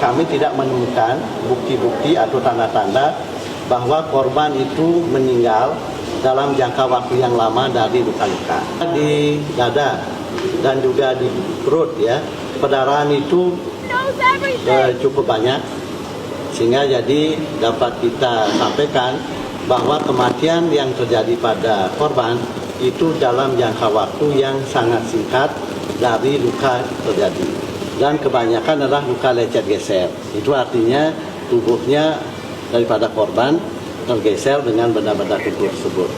kami tidak menemukan bukti-bukti atau tanda-tanda bahwa korban itu meninggal dalam jangka waktu yang lama dari luka-luka. Di dada dan juga di perut ya, pendarahan itu cukup banyak, sehingga jadi dapat kita sampaikan bahwa kematian yang terjadi pada korban itu dalam jangka waktu yang sangat singkat dari luka terjadi. Dan kebanyakan adalah luka lecet geser. Itu artinya tubuhnya daripada korban tergeser dengan benda-benda tubuh tersebut.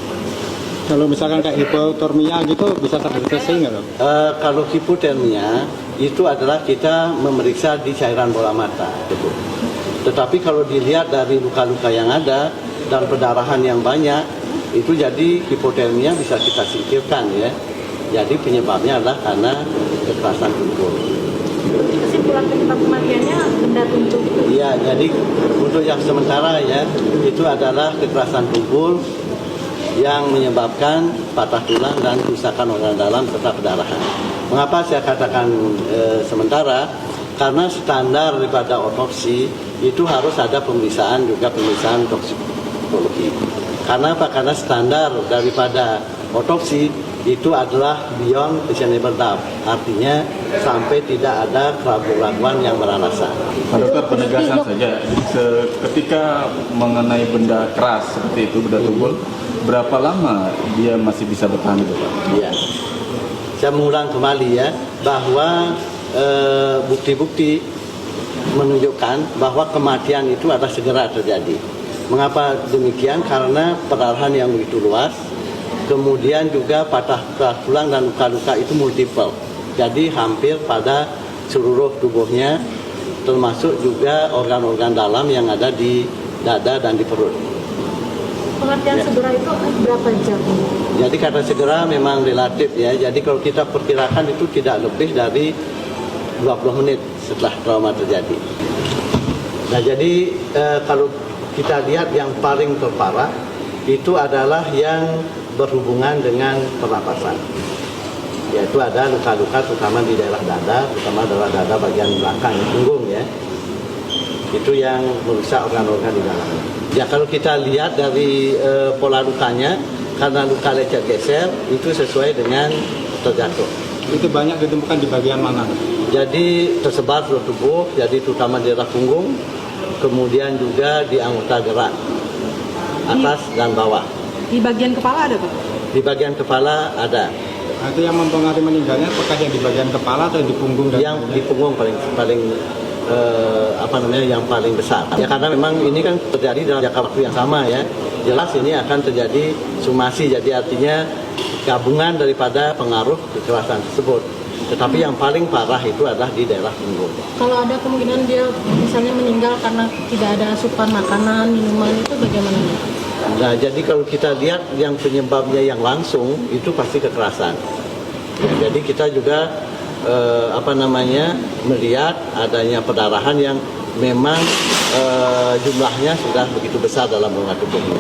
Kalau misalkan kayak hipotermia gitu bisa terdeteksi nggak dok? Kalau hipotermia itu adalah kita memeriksa di cairan bola mata. Tetapi kalau dilihat dari luka-luka yang ada dan pendarahan yang banyak, itu jadi hipotermia bisa kita singkirkan ya. Jadi penyebabnya adalah karena kekerasan tubuh. Kesimpulan penyebab kematiannya benda tubuh. Iya, jadi untuk yang sementara ya itu adalah kekerasan tubuh yang menyebabkan patah tulang dan kerusakan organ dalam serta pendarahan. Mengapa saya katakan sementara? Karena standar daripada otopsi itu harus ada pemeriksaan toksikologi. Karena apa? Karena standar daripada otopsi itu adalah beyond reasonable doubt, artinya sampai tidak ada keraguan-keraguan yang beralasan. Pak Dokter, penegasan saja, ketika mengenai benda keras seperti itu, benda tubuh, berapa lama dia masih bisa bertahan itu Pak? Iya, saya mengulang kembali ya, bahwa bukti-bukti menunjukkan bahwa kematian itu adalah segera terjadi. Mengapa demikian? Karena pendarahan yang begitu luas, kemudian juga patah tulang dan luka-luka itu multiple. Jadi hampir pada seluruh tubuhnya, termasuk juga organ-organ dalam yang ada di dada dan di perut. Pengertian Ya. segera itu berapa jam? Jadi kata segera memang relatif ya. Jadi kalau kita perkirakan itu tidak lebih dari 20 menit setelah trauma terjadi. Nah jadi kalau kita lihat yang paling terparah itu adalah yang berhubungan dengan pernapasan, yaitu ada luka-luka terutama di daerah dada, terutama daerah dada bagian belakang punggung ya, itu yang merusak organ-organ di dalamnya. Ya kalau kita lihat dari pola lukanya, karena luka lecet geser itu sesuai dengan terjatuh. Itu banyak ditemukan di bagian mana? Jadi tersebar seluruh tubuh, jadi terutama di daerah punggung, kemudian juga di anggota gerak atas dan bawah. Di bagian kepala ada Pak? Di bagian kepala ada. Nah, itu yang mempengaruhi meninggalnya apakah yang di bagian kepala atau di punggung? Yang di punggung paling yang paling besar. Ya karena memang ini kan terjadi dalam jangka waktu yang sama ya. Jelas ini akan terjadi sumasi, jadi artinya gabungan daripada pengaruh kekerasan tersebut. Tetapi yang paling parah itu adalah di daerah punggung. Kalau ada kemungkinan dia misalnya meninggal karena tidak ada asupan makanan, minuman, itu bagaimana? Nah, jadi kalau kita lihat yang penyebabnya yang langsung itu pasti kekerasan. Ya, jadi kita juga melihat adanya pendarahan yang memang jumlahnya sudah begitu besar dalam organ tubuhnya.